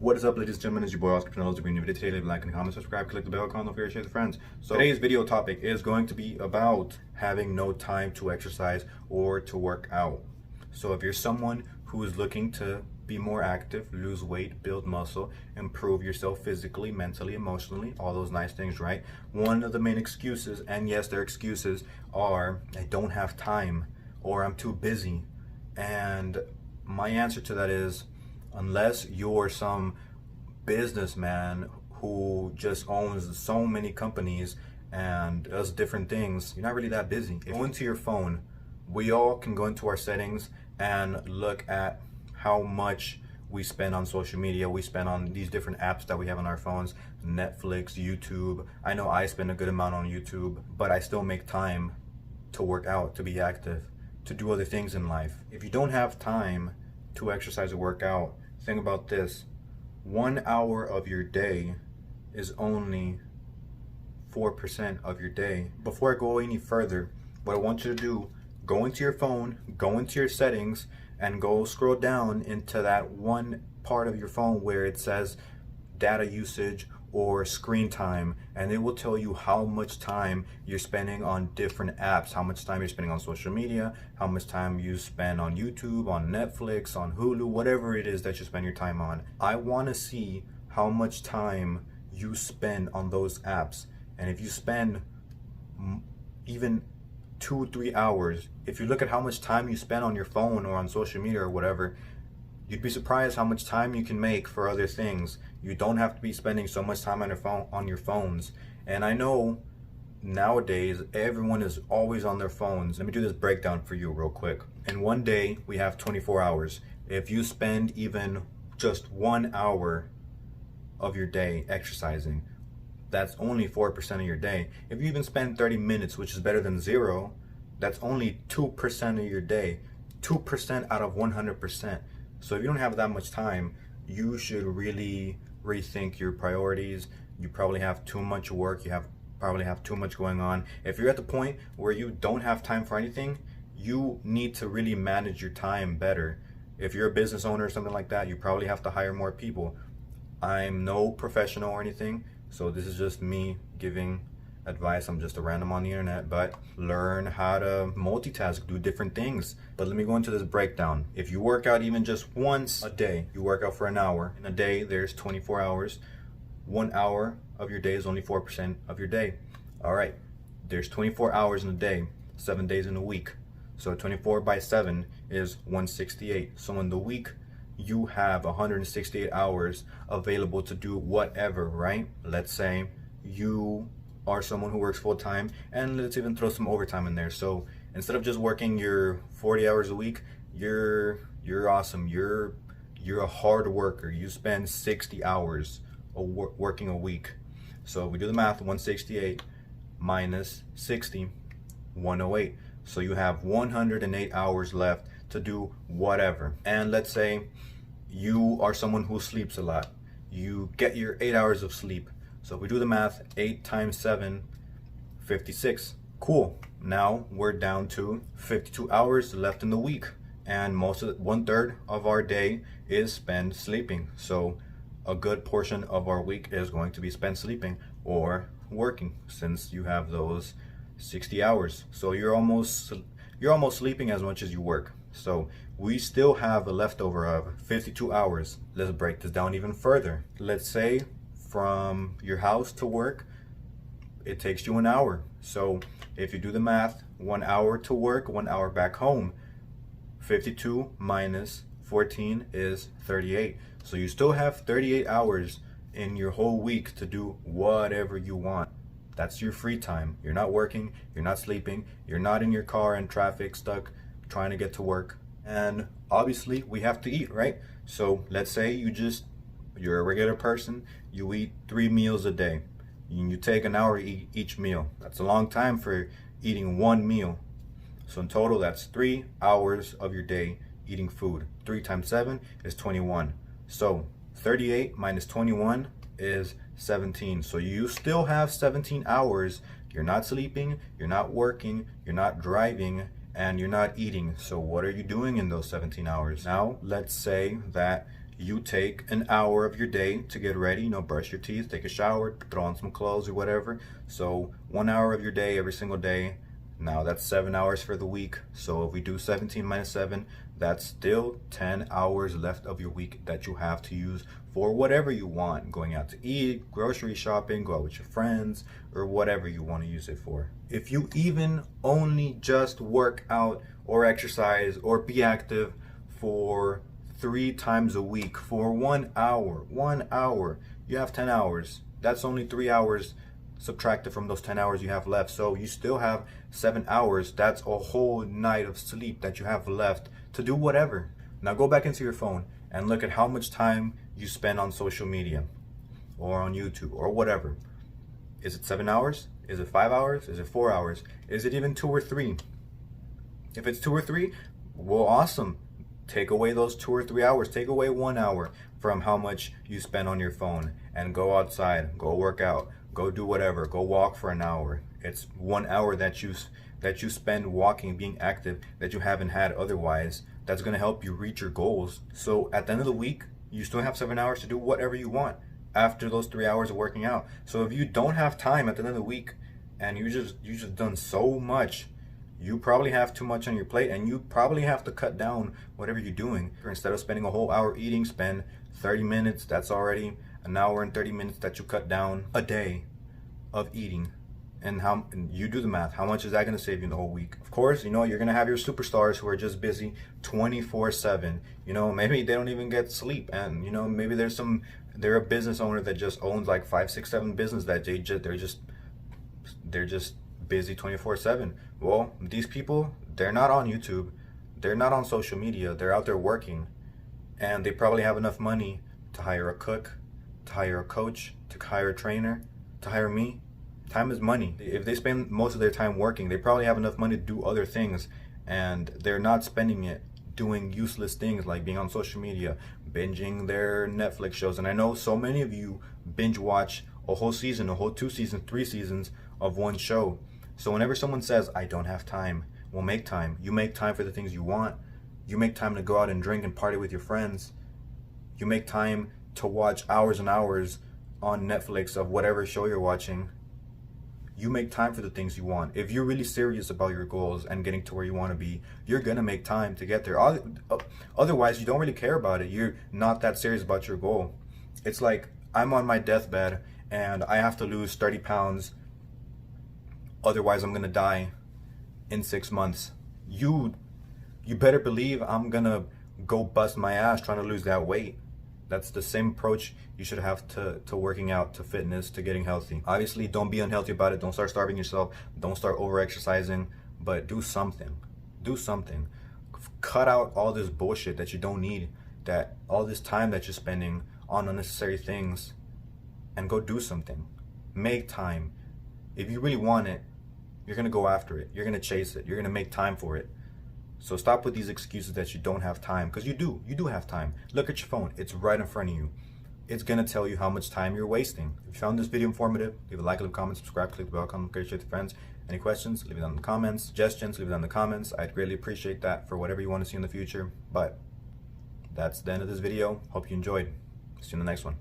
What is up, ladies and gentlemen? It's your boy Oscar Pinellas. If you're new video today, leave a like and a comment, subscribe, click the bell icon, don't forget to share with friends. So today's video topic is going to be about having no time to exercise or to work out. So if you're someone who is looking to be more active, lose weight, build muscle, improve yourself physically, mentally, emotionally, all those nice things, right? One of the main excuses, and yes, their excuses are, I don't have time or I'm too busy. And my answer to that is, unless you're some businessman who just owns so many companies and does different things, you're not really that busy. Go into your phone. We all can go into our settings and look at how much we spend on social media, we spend on these different apps that we have on our phones, Netflix, YouTube. I know I spend a good amount on YouTube, but I still make time to work out, to be active, to do other things in life. If you don't have time to exercise or work out, think about this. 1 hour of your day is only 4% of your day. Before I go any further, what I want you to do, go into your phone, go into your settings, and go scroll down into that one part of your phone where it says data usage or screen time, and it will tell you how much time you're spending on different apps, how much time you're spending on social media, how much time you spend on YouTube, on Netflix, on Hulu, whatever it is that you spend your time on. I want to see how much time you spend on those apps. And if you spend even 2-3 hours, if you look at how much time you spend on your phone or on social media or whatever, you'd be surprised how much time you can make for other things. You don't have to be spending so much time on your phones. And I know nowadays everyone is always on their phones. Let me do this breakdown for you real quick. In one day, we have 24 hours. If you spend even just 1 hour of your day exercising, that's only 4% of your day. If you even spend 30 minutes, which is better than zero, that's only 2% of your day. 2% out of 100%. So if you don't have that much time, you should really rethink your priorities. You probably have too much work. Probably have too much going on. If you're at the point where you don't have time for anything, you need to really manage your time better. If you're a business owner or something like that, you probably have to hire more people. I'm no professional or anything, so this is just me giving advice. I'm just a random on the internet, but learn how to multitask, do different things. But let me go into this breakdown. If you work out even just once a day, you work out for an hour. In a day, there's 24 hours. 1 hour of your day is only 4% of your day. All right, there's 24 hours in a day, 7 days in a week. So 24 by 7 is 168. So in the week, you have 168 hours available to do whatever, right? Let's say you are someone who works full time, and let's even throw some overtime in there. So instead of just working your 40 hours a week, you're awesome. You're a hard worker. You spend 60 hours working a week. So we do the math, 168 minus 60, 108. So you have 108 hours left to do whatever. And let's say you are someone who sleeps a lot. You get your 8 hours of sleep. So if we do the math, 8 times 7, 56. Cool. Now we're down to 52 hours left in the week. And 1/3 of our day is spent sleeping. So a good portion of our week is going to be spent sleeping or working, since you have those 60 hours. So you're almost sleeping as much as you work. So we still have a leftover of 52 hours. Let's break this down even further. Let's say from your house to work, it takes you an hour. So if you do the math, 1 hour to work, 1 hour back home, 52 minus 14 is 38. So you still have 38 hours in your whole week to do whatever you want. That's your free time. You're not working, you're not sleeping, you're not in your car in traffic stuck trying to get to work. And obviously we have to eat, right? So let's say you're a regular person, you eat 3 meals a day. You take an hour to eat each meal. That's a long time for eating one meal. So in total, that's 3 hours of your day eating food. 3 times 7 is 21. So 38 minus 21 is 17. So you still have 17 hours. You're not sleeping, you're not working, you're not driving, and you're not eating. So what are you doing in those 17 hours? Now, let's say that you take an hour of your day to get ready, you know, brush your teeth, take a shower, throw on some clothes or whatever. So 1 hour of your day every single day. Now that's 7 hours for the week. So if we do 17 minus 7, that's still 10 hours left of your week that you have to use for whatever you want. Going out to eat, grocery shopping, go out with your friends, or whatever you want to use it for. If you even only just work out or exercise or be active for 3 times a week for 1 hour, you have 10 hours. That's only 3 hours subtracted from those 10 hours you have left. So you still have 7 hours. That's a whole night of sleep that you have left to do whatever. Now go back into your phone and look at how much time you spend on social media or on YouTube or whatever. Is it 7 hours? Is it 5 hours? Is it 4 hours? Is it even 2 or 3? If it's 2 or 3, well, awesome. Take away those 2 or 3 hours. Take away 1 hour from how much you spend on your phone and go outside, go work out, go do whatever, go walk for an hour. It's 1 hour that you spend walking, being active, that you haven't had otherwise. That's going to help you reach your goals. So at the end of the week, you still have 7 hours to do whatever you want after those 3 hours of working out. So if you don't have time at the end of the week and you just done so much, you probably have too much on your plate, and you probably have to cut down whatever you're doing. Instead of spending a whole hour eating, spend 30 minutes. That's already an hour and 30 minutes that you cut down a day of eating. And you do the math. How much is that going to save you in the whole week? Of course, you know, you're going to have your superstars who are just busy 24/7. You know, maybe they don't even get sleep. And, you know, maybe they're a business owner that just owns like 5, 6, 7 business that they're just busy 24/7. Well, these people, they're not on YouTube. They're not on social media. They're out there working. And they probably have enough money to hire a cook, to hire a coach, to hire a trainer, to hire me. Time is money. If they spend most of their time working, they probably have enough money to do other things, and they're not spending it doing useless things like being on social media, binging their Netflix shows. And I know so many of you binge watch a whole season, a whole 2 seasons, 3 seasons of one show. So whenever someone says, I don't have time, well, make time. You make time for the things you want. You make time to go out and drink and party with your friends. You make time to watch hours and hours on Netflix of whatever show you're watching. You make time for the things you want. If you're really serious about your goals and getting to where you want to be, you're going to make time to get there. Otherwise, you don't really care about it. You're not that serious about your goal. It's like I'm on my deathbed and I have to lose 30 pounds. Otherwise, I'm going to die in 6 months. You better believe I'm going to go bust my ass trying to lose that weight. That's the same approach you should have to working out, to fitness, to getting healthy. Obviously, don't be unhealthy about it. Don't start starving yourself. Don't start over-exercising. But do something. Do something. Cut out all this bullshit that you don't need, that all this time that you're spending on unnecessary things, and go do something. Make time. If you really want it, you're going to go after it. You're going to chase it. You're going to make time for it. So stop with these excuses that you don't have time, because you do have time. Look at your phone. It's right in front of you. It's going to tell you how much time you're wasting. If you found this video informative, leave a like, leave a comment, subscribe, click the bell icon, share it with friends. Any questions, leave it down in the comments. Suggestions, leave it down in the comments. I'd greatly appreciate that for whatever you want to see in the future. But that's the end of this video. Hope you enjoyed. See you in the next one.